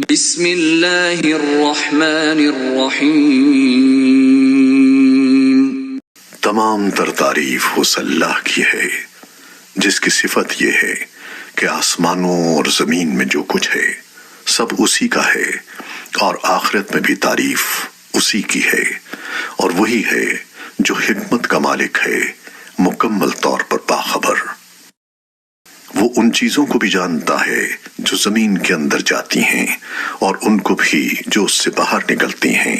بسم اللہ الرحمن الرحیم۔ تمام تر تعریف اس اللہ کی ہے جس کی صفت یہ ہے کہ آسمانوں اور زمین میں جو کچھ ہے سب اسی کا ہے، اور آخرت میں بھی تعریف اسی کی ہے، اور وہی ہے جو حکمت کا مالک ہے، مکمل طور پر باخبر۔ وہ ان چیزوں کو بھی جانتا ہے جو زمین کے اندر جاتی ہیں، اور ان کو بھی جو اس سے باہر نکلتی ہیں،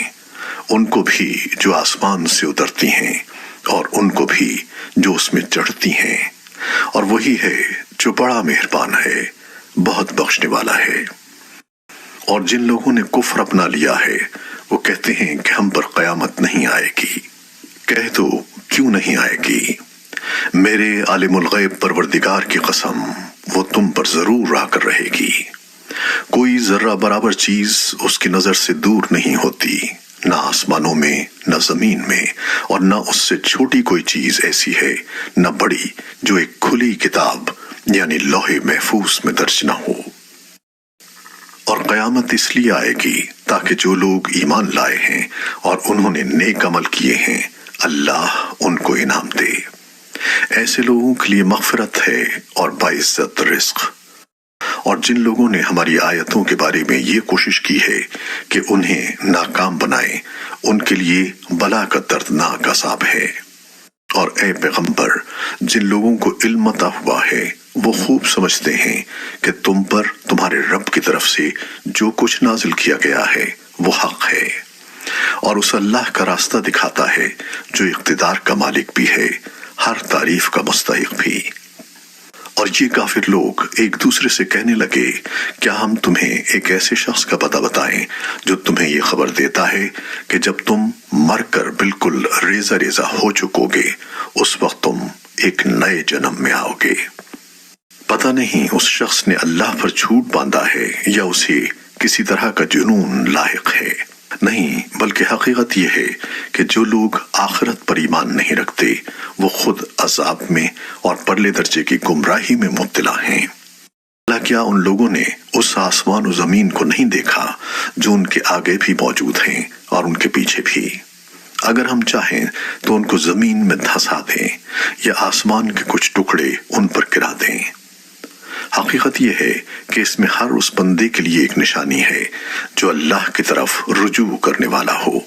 ان کو بھی جو آسمان سے اترتی ہیں، اور ان کو بھی جو اس میں چڑھتی ہیں، اور وہی ہے جو بڑا مہربان ہے، بہت بخشنے والا ہے۔ اور جن لوگوں نے کفر اپنا لیا ہے وہ کہتے ہیں کہ ہم پر قیامت نہیں آئے گی۔ کہہ دو کیوں نہیں آئے گی؟ میرے عالم الغیب پروردگار کی قسم، وہ تم پر ضرور آ کر رہے گی۔ کوئی ذرہ برابر چیز اس کی نظر سے دور نہیں ہوتی، نہ آسمانوں میں نہ زمین میں، اور نہ اس سے چھوٹی کوئی چیز ایسی ہے نہ بڑی جو ایک کھلی کتاب یعنی لوح محفوظ میں درج نہ ہو۔ اور قیامت اس لیے آئے گی تاکہ جو لوگ ایمان لائے ہیں اور انہوں نے نیک عمل کیے ہیں اللہ ان کو انعام دے۔ ایسے لوگوں کے لیے مغفرت ہے اور باعزت رزق۔ اور جن لوگوں نے ہماری آیتوں کے بارے میں یہ کوشش کی ہے کہ انہیں ناکام بنائیں، ان کے لیے بلا کا دردناک عذاب ہے۔ اور اے پیغمبر، جن لوگوں کو علم عطا ہوا ہے وہ خوب سمجھتے ہیں کہ تم پر تمہارے رب کی طرف سے جو کچھ نازل کیا گیا ہے وہ حق ہے، اور اس اللہ کا راستہ دکھاتا ہے جو اقتدار کا مالک بھی ہے، ہر تعریف کا مستحق بھی۔ اور یہ کافر لوگ ایک دوسرے سے کہنے لگے، کیا ہم تمہیں ایک ایسے شخص کا پتہ بتائیں جو تمہیں یہ خبر دیتا ہے کہ جب تم مر کر بالکل ریزہ ریزہ ہو چکو گے اس وقت تم ایک نئے جنم میں آؤ گے۔ پتہ نہیں اس شخص نے اللہ پر جھوٹ باندھا ہے یا اسے کسی طرح کا جنون لاحق ہے۔ نہیں، بلکہ حقیقت یہ ہے کہ جو لوگ آخرت پر ایمان نہیں رکھتے وہ خود عذاب میں اور پرلے درجے کی گمراہی میں مبتلا ہیں۔ اللہ، کیا ان لوگوں نے اس آسمان و زمین کو نہیں دیکھا جو ان کے آگے بھی موجود ہیں اور ان کے پیچھے بھی؟ اگر ہم چاہیں تو ان کو زمین میں دھسا دیں یا آسمان کے کچھ ٹکڑے ان پر گرا دیں۔ حقیقت یہ ہے کہ اس میں ہر اس بندے کے لیے ایک نشانی ہے جو اللہ کی طرف رجوع کرنے والا ہو۔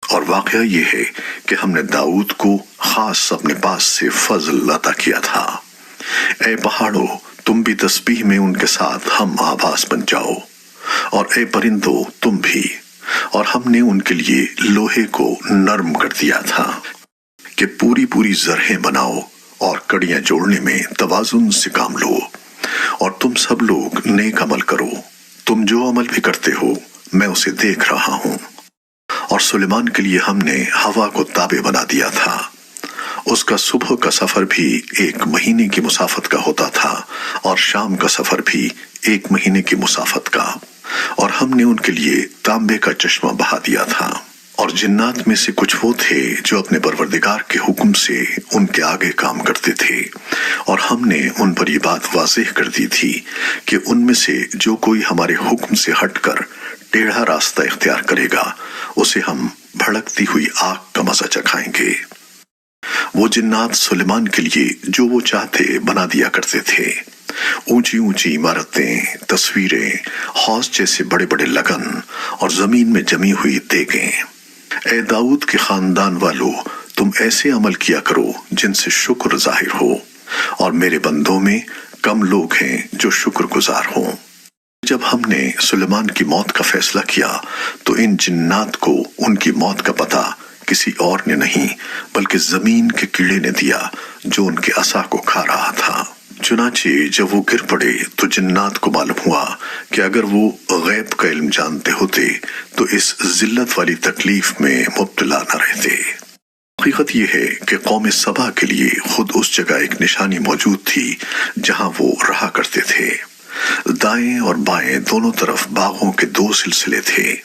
اور واقعہ یہ ہے کہ ہم نے داؤد کو خاص اپنے پاس سے فضل عطا کیا تھا۔ اے پہاڑوں، تم بھی تسبیح میں ان کے ساتھ ہم آواز بن جاؤ، اور اے پرندوں تم بھی۔ اور ہم نے ان کے لیے لوہے کو نرم کر دیا تھا کہ پوری پوری زرہیں بناؤ اور کڑیاں جوڑنے میں توازن سے کام لو۔ اور تم سب لوگ نیک عمل کرو، تم جو عمل بھی کرتے ہو میں اسے دیکھ رہا ہوں۔ اور سلیمان کے لیے ہم نے ہوا کو تابع بنا دیا تھا، اس کا صبح کا سفر بھی 1 مہینے کی مسافت کا ہوتا تھا اور شام کا سفر بھی 1 مہینے کی مسافت کا۔ اور ہم نے ان کے لیے تانبے کا چشمہ بہا دیا تھا۔ اور جنات میں سے کچھ وہ تھے جو اپنے پروردگار کے حکم سے ان کے آگے کام کرتے تھے، اور ہم نے ان پر یہ بات واضح کر دی تھی کہ ان میں سے جو کوئی ہمارے حکم سے ہٹ کر ٹیڑھا راستہ اختیار کرے گا اسے ہم بھڑکتی ہوئی آگ کا مزہ چکھائیں گے۔ وہ جنات سلیمان کے لیے جو وہ چاہتے بنا دیا کرتے تھے، اونچی اونچی عمارتیں، تصویریں، حوض جیسے بڑے بڑے لگن، اور زمین میں جمی ہوئی دیگیں۔ اے داؤد کے خاندان والو، تم ایسے عمل کیا کرو جن سے شکر ظاہر ہو، اور میرے بندوں میں کم لوگ ہیں جو شکر گزار ہوں۔ جب ہم نے سلیمان کی موت کا فیصلہ کیا تو ان جنات کو ان کی موت کا پتہ کسی اور نے نہیں بلکہ زمین کے کیڑے نے دیا جو ان کے عصا کو کھا رہا تھا۔ چنانچہ جب وہ گر پڑے تو جنات کو معلوم ہوا کہ اگر وہ غیب کا علم جانتے ہوتے تو اس ذلت والی تکلیف میں مبتلا نہ رہتے۔ حقیقت یہ ہے کہ قوم سبا کے لیے خود اس جگہ ایک نشانی موجود تھی جہاں وہ رہا کرتے تھے۔ دائیں اور بائیں دونوں طرف باغوں کے 2 سلسلے تھے۔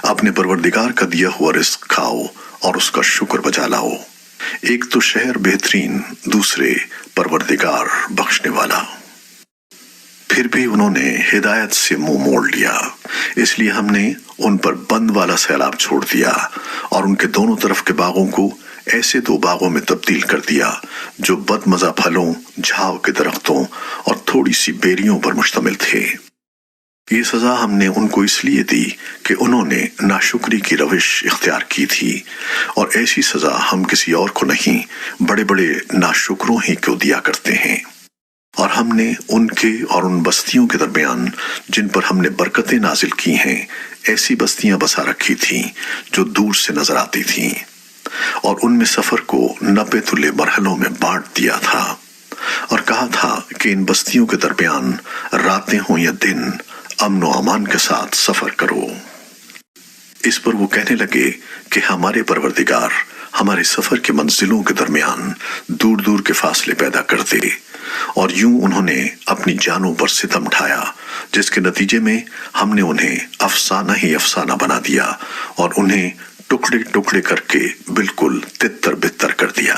اپنے پروردگار کا دیا ہوا رزق کھاؤ اور اس کا شکر بجا لاؤ۔ ایک تو شہر بہترین، دوسرے پروردگار بخشنے والا۔ پھر بھی انہوں نے ہدایت سے منہ موڑ لیا۔ اس لیے ہم نے ان پر بند والا سیلاب چھوڑ دیا اور ان کے دونوں طرف کے باغوں کو ایسے دو باغوں میں تبدیل کر دیا جو بد مزہ پھلوں، جھاؤ کے درختوں اور تھوڑی سی بیریوں پر مشتمل تھے۔ یہ سزا ہم نے ان کو اس لیے دی کہ انہوں نے ناشکری کی روش اختیار کی تھی، اور ایسی سزا ہم کسی اور کو نہیں بڑے بڑے ناشکروں ہی کو دیا کرتے ہیں۔ اور ہم نے ان کے اور ان بستیوں کے درمیان جن پر ہم نے برکتیں نازل کی ہیں ایسی بستیاں بسا رکھی تھیں جو دور سے نظر آتی تھیں، اور ان میں سفر کو نپے تلے مرحلوں میں بانٹ دیا تھا، اور کہا تھا کہ ان بستیوں کے درمیان راتیں ہوں یا دن امن و امان کے ساتھ سفر کرو۔ اس پر وہ کہنے لگے کہ ہمارے پروردگار ہمارے سفر کے منزلوں کے درمیان دور دور کے فاصلے پیدا کر دے، اور یوں انہوں نے اپنی جانوں پر ستم ڈھایا، جس کے نتیجے میں ہم نے انہیں افسانہ ہی افسانہ بنا دیا اور انہیں ٹکڑے ٹکڑے کر کے بالکل تتر بتر کر دیا۔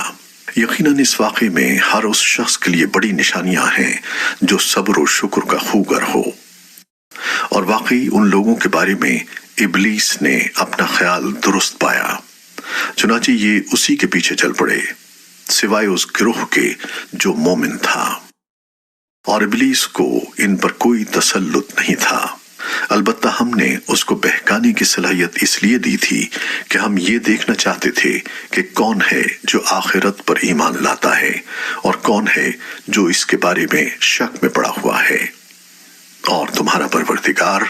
یقیناً اس واقعے میں ہر اس شخص کے لیے بڑی نشانیاں ہیں جو صبر و شکر کا خوگر ہو۔ اور واقعی ان لوگوں کے بارے میں ابلیس نے اپنا خیال درست پایا، چنانچہ یہ اسی کے پیچھے چل پڑے سوائے اس گروہ کے جو مومن تھا، اور ابلیس کو ان پر کوئی تسلط نہیں تھا۔ البتہ ہم نے اس کو بہکانے کی صلاحیت اس لیے دی تھی کہ ہم یہ دیکھنا چاہتے تھے کہ کون ہے جو آخرت پر ایمان لاتا ہے اور کون ہے جو اس کے بارے میں شک میں پڑا ہوا ہے، اور تمہارا پروردگار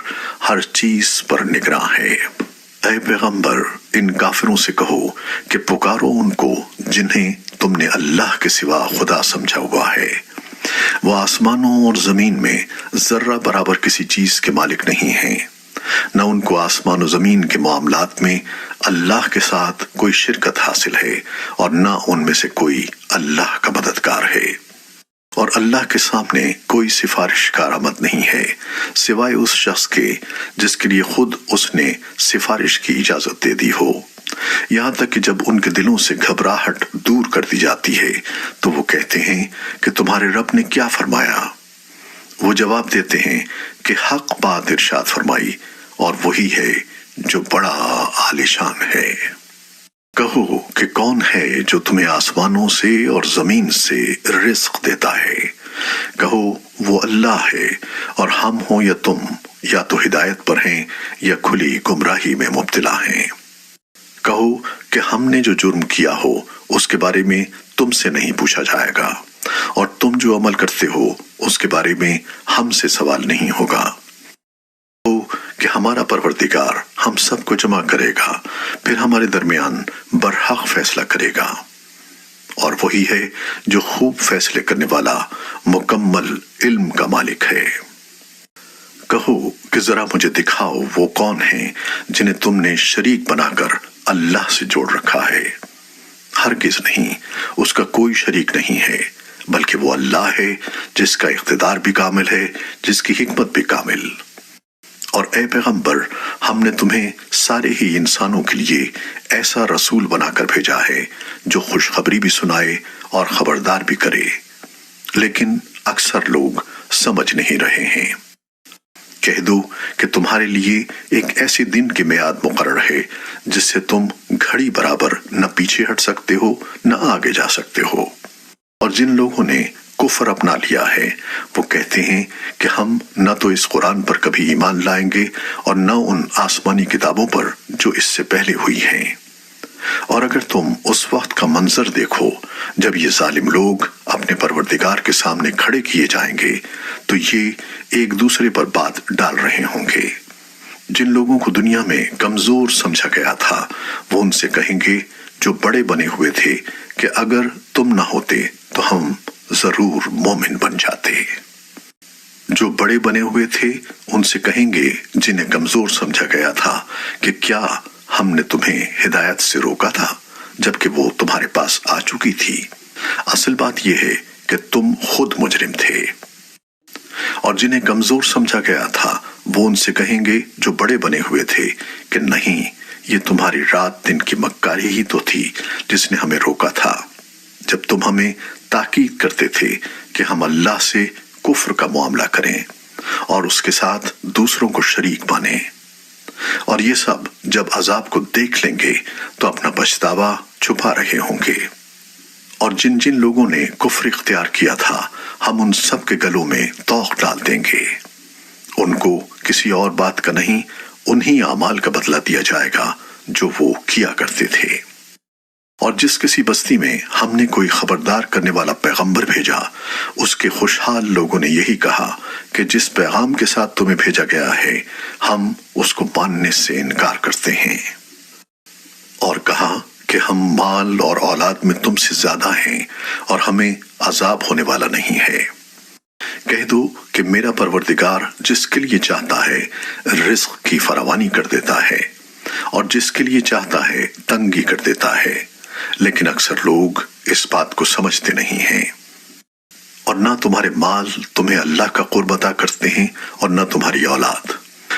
ہر چیز پر نگراں ہے۔ اے پیغمبر، ان کافروں سے کہو کہ پکارو ان کو جنہیں تم نے اللہ کے سوا خدا سمجھا ہوا ہے۔ وہ آسمانوں اور زمین میں ذرہ برابر کسی چیز کے مالک نہیں ہیں، نہ ان کو آسمان و زمین کے معاملات میں اللہ کے ساتھ کوئی شرکت حاصل ہے، اور نہ ان میں سے کوئی اللہ کا مددگار ہے، اور اللہ کے سامنے کوئی سفارش کارآمد نہیں ہے سوائے اس شخص کے جس کے لیے خود اس نے سفارش کی اجازت دے دی ہو، یہاں تک کہ جب ان کے دلوں سے گھبراہٹ دور کر دی جاتی ہے تو وہ کہتے ہیں کہ تمہارے رب نے کیا فرمایا؟ وہ جواب دیتے ہیں کہ حق بات ارشاد فرمائی، اور وہی ہے جو بڑا عالیشان ہے۔ کہو کہ کون ہے جو تمہیں آسمانوں سے اور زمین سے رزق دیتا ہے؟ کہو وہ اللہ ہے، اور ہم ہوں یا تم یا تو ہدایت پر ہیں یا کھلی گمراہی میں مبتلا ہیں۔ کہو کہ ہم نے جو جرم کیا ہو اس کے بارے میں تم سے نہیں پوچھا جائے گا، اور تم جو عمل کرتے ہو اس کے بارے میں ہم سے سوال نہیں ہوگا۔ کہو کہ ہمارا پروردگار ہم سب کو جمع کرے گا، پھر ہمارے درمیان برحق فیصلہ کرے گا، اور وہی ہے جو خوب فیصلے کرنے والا مکمل علم کا مالک ہے۔ کہو کہ ذرا مجھے دکھاؤ وہ کون ہیں جنہیں تم نے شریک بنا کر اللہ سے جوڑ رکھا ہے۔ ہرگز نہیں، اس کا کوئی شریک نہیں ہے، بلکہ وہ اللہ ہے جس کا اقتدار بھی کامل ہے، جس کی حکمت بھی کامل۔ اور اے پیغمبر، ہم نے تمہیں سارے ہی انسانوں کے لیے ایسا رسول بنا کر بھیجا ہے جو خوشخبری بھی سنائے اور خبردار بھی کرے، لیکن اکثر لوگ سمجھ نہیں رہے ہیں۔ کہہ دو کہ تمہارے لیے ایک ایسے دن کی میعاد مقرر ہے جس سے تم گھڑی برابر نہ پیچھے ہٹ سکتے ہو نہ آگے جا سکتے ہو۔ اور جن لوگوں نے کفر اپنا لیا ہے وہ کہتے ہیں کہ ہم نہ تو اس قرآن پر کبھی ایمان لائیں گے اور نہ ان آسمانی کتابوں پر جو اس سے پہلے ہوئی ہیں۔ اور اگر تم اس وقت کا منظر دیکھو جب یہ ظالم لوگ اپنے پروردگار کے سامنے کھڑے کیے جائیں گے تو یہ ایک دوسرے پر بات ڈال رہے ہوں گے۔ جن لوگوں کو دنیا میں کمزور سمجھا گیا تھا وہ ان سے کہیں گے جو بڑے بنے ہوئے تھے کہ اگر تم نہ ہوتے تو ہم ضرور مومن بن جاتے۔ جو بڑے بنے ہوئے تھے ان سے کہیں گے جنہیں کمزور سمجھا گیا تھا کہ کیا ہم نے تمہیں ہدایت سے روکا تھا جبکہ وہ تمہارے پاس آ چکی تھی؟ اصل بات یہ ہے کہ تم خود مجرم تھے۔ اور جنہیں کمزور سمجھا گیا تھا وہ ان سے کہیں گے جو بڑے بنے ہوئے تھے کہ نہیں، یہ تمہاری رات دن کی مکاری ہی تو تھی جس نے ہمیں روکا تھا جب تم ہمیں تاکید کرتے تھے کہ ہم اللہ سے کفر کا معاملہ کریں اور اس کے ساتھ دوسروں کو شریک مانیں۔ اور یہ سب جب عذاب کو دیکھ لیں گے تو اپنا پچھتاوا چھپا رہے ہوں گے۔ اور جن جن لوگوں نے کفر اختیار کیا تھا ہم ان سب کے گلوں میں طوق ڈال دیں گے۔ ان کو کسی اور بات کا نہیں، انہی اعمال کا بدلہ دیا جائے گا جو وہ کیا کرتے تھے۔ اور جس کسی بستی میں ہم نے کوئی خبردار کرنے والا پیغمبر بھیجا، اس کے خوشحال لوگوں نے یہی کہا کہ جس پیغام کے ساتھ تمہیں بھیجا گیا ہے ہم اس کو ماننے سے انکار کرتے ہیں، اور کہا کہ ہم مال اور اولاد میں تم سے زیادہ ہیں اور ہمیں عذاب ہونے والا نہیں ہے۔ کہہ دو کہ میرا پروردگار جس کے لیے چاہتا ہے رزق کی فراوانی کر دیتا ہے اور جس کے لیے چاہتا ہے تنگی کر دیتا ہے، لیکن اکثر لوگ اس بات کو سمجھتے نہیں ہیں۔ اور نہ تمہارے مال تمہیں اللہ کا قرب عطا کرتے ہیں اور نہ تمہاری اولاد،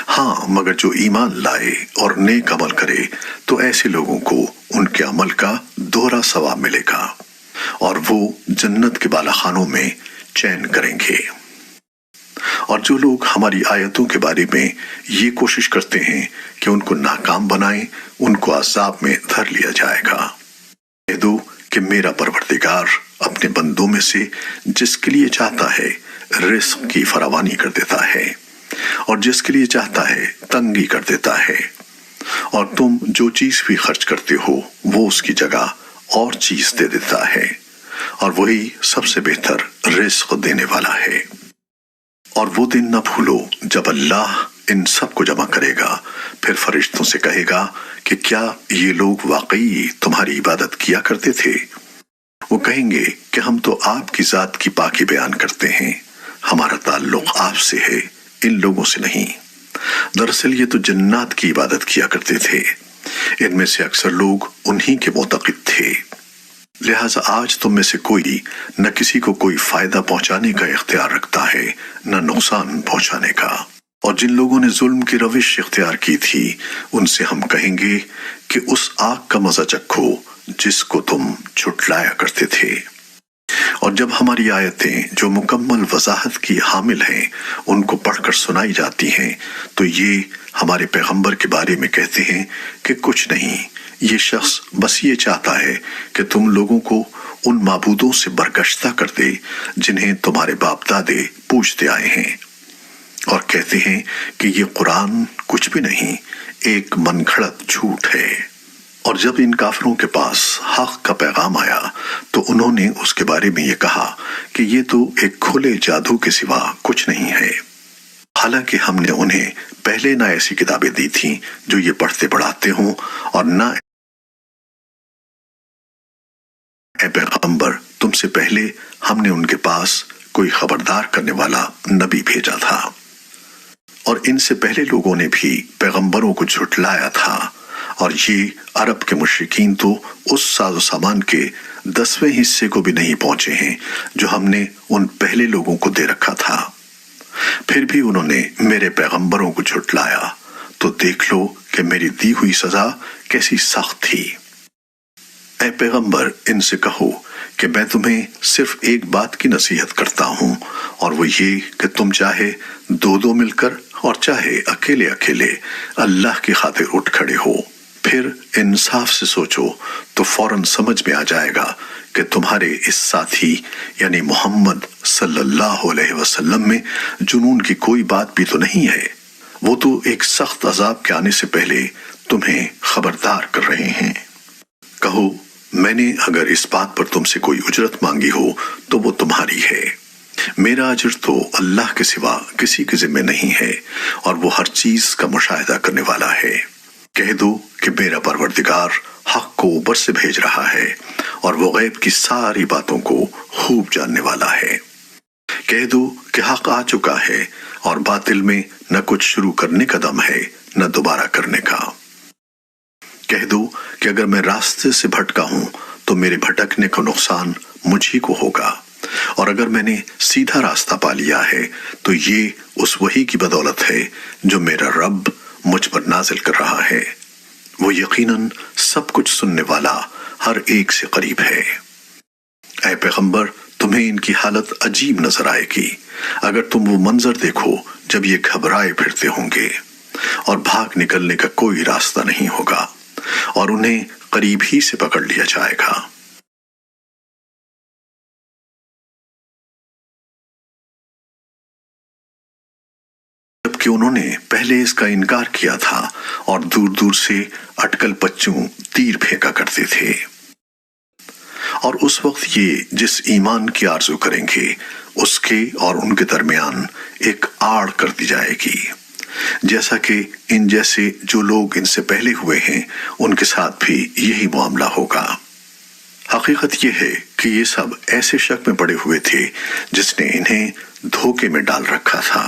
ہاں مگر جو ایمان لائے اور نیک عمل کرے تو ایسے لوگوں کو ان کے عمل کا دوہرا ثواب ملے گا اور وہ جنت کے بالا خانوں میں چین کریں گے۔ اور جو لوگ ہماری آیتوں کے بارے میں یہ کوشش کرتے ہیں کہ ان کو ناکام بنائیں، ان کو عذاب میں دھر لیا جائے گا۔ کہہ دو کہ میرا پروردگار اپنے بندوں میں سے جس کے لیے چاہتا ہے رزق کی فراوانی کر دیتا ہے اور جس کے لیے چاہتا ہے تنگی کر دیتا ہے، اور تم جو چیز بھی خرچ کرتے ہو وہ اس کی جگہ اور چیز دے دیتا ہے، اور وہی سب سے بہتر رزق دینے والا ہے۔ اور وہ دن نہ بھولو جب اللہ ان سب کو جمع کرے گا، پھر فرشتوں سے کہے گا کہ کیا یہ لوگ واقعی تمہاری عبادت کیا کرتے تھے؟ وہ کہیں گے کہ ہم تو آپ کی ذات کی پاکی بیان کرتے ہیں، ہمارا تعلق آپ سے ہے، ان لوگوں سے نہیں۔ دراصل یہ تو جنات کی عبادت کیا کرتے تھے، ان میں سے اکثر لوگ انہی کے معتقد تھے۔ لہٰذا آج تم میں سے کوئی نہ کسی کو کوئی فائدہ پہنچانے کا اختیار رکھتا ہے نہ نقصان پہنچانے کا۔ اور جن لوگوں نے ظلم کی روش اختیار کی تھی ان سے ہم کہیں گے کہ اس آگ کا مزہ چکھو جس کو تم جھٹلایا کرتے تھے۔ اور جب ہماری آیتیں جو مکمل وضاحت کی حامل ہیں ان کو پڑھ کر سنائی جاتی ہیں تو یہ ہمارے پیغمبر کے بارے میں کہتے ہیں کہ کچھ نہیں، یہ شخص بس یہ چاہتا ہے کہ تم لوگوں کو ان معبودوں سے برگشتہ کر دے جنہیں تمہارے باپ دادے پوجتے آئے ہیں، اور کہتے ہیں کہ یہ قرآن کچھ بھی نہیں، ایک من گھڑت جھوٹ ہے۔ اور جب ان کافروں کے پاس حق کا پیغام آیا تو انہوں نے اس کے بارے میں یہ کہا کہ یہ تو ایک کھلے جادو کے سوا کچھ نہیں ہے، حالانکہ ہم نے انہیں پہلے نہ ایسی کتابیں دی تھیں جو یہ پڑھتے پڑھاتے ہوں، اور نہ اے پیغمبر تم سے پہلے ہم نے ان کے پاس کوئی خبردار کرنے والا نبی بھیجا تھا۔ اور ان سے پہلے لوگوں نے بھی پیغمبروں کو جھٹلایا تھا، اور یہ عرب کے مشرکین تو اس ساز و سامان کے 10ویں حصے کو بھی نہیں پہنچے ہیں جو ہم نے ان پہلے لوگوں کو دے رکھا تھا، پھر بھی انہوں نے میرے پیغمبروں کو جھٹلایا، تو دیکھ لو کہ میری دی ہوئی سزا کیسی سخت تھی۔ اے پیغمبر ان سے کہو کہ میں تمہیں صرف ایک بات کی نصیحت کرتا ہوں، اور وہ یہ کہ تم چاہے دو دو مل کر اور چاہے اکیلے اکیلے اللہ کی خاطر اٹھ کھڑے ہو، پھر انصاف سے سوچو تو فوراً سمجھ میں آ جائے گا کہ تمہارے اس ساتھی یعنی محمد صلی اللہ علیہ وسلم میں جنون کی کوئی بات بھی تو نہیں ہے، وہ تو ایک سخت عذاب کے آنے سے پہلے تمہیں خبردار کر رہے ہیں۔ کہو میں نے اگر اس بات پر تم سے کوئی اجرت مانگی ہو تو وہ تمہاری ہے، میرا اجر تو اللہ کے سوا کسی کے ذمہ نہیں ہے، اور وہ ہر چیز کا مشاہدہ کرنے والا ہے۔ کہہ دو کہ میرا پروردگار حق کو اوپر سے بھیج رہا ہے اور وہ غیب کی ساری باتوں کو خوب جاننے والا ہے۔ کہہ دو کہ حق آ چکا ہے اور باطل میں نہ کچھ شروع کرنے کا دم ہے نہ دوبارہ کرنے کا۔ کہہ دو کہ اگر میں راستے سے بھٹکا ہوں تو میرے بھٹکنے کا نقصان مجھ ہی کو ہوگا، اور اگر میں نے سیدھا راستہ پا لیا ہے تو یہ اس وحی کی بدولت ہے جو میرا رب مجھ پر نازل کر رہا ہے، وہ یقیناً سب کچھ سننے والا ہر ایک سے قریب ہے۔ اے پیغمبر تمہیں ان کی حالت عجیب نظر آئے گی اگر تم وہ منظر دیکھو جب یہ گھبرائے پھرتے ہوں گے، اور بھاگ نکلنے کا کوئی راستہ نہیں ہوگا، اور انہیں قریب ہی سے پکڑ لیا جائے گا۔ جبکہ انہوں نے پہلے اس کا انکار کیا تھا اور دور دور سے اٹکل پچوں تیر پھینکا کرتے تھے، اور اس وقت یہ جس ایمان کی آرزو کریں گے اس کے اور ان کے درمیان ایک آڑ کر دی جائے گی، جیسا کہ ان جیسے جو لوگ ان سے پہلے ہوئے ہیں ان کے ساتھ بھی یہی معاملہ ہوگا۔ حقیقت یہ ہے کہ یہ سب ایسے شک میں پڑے ہوئے تھے جس نے انہیں دھوکے میں ڈال رکھا تھا۔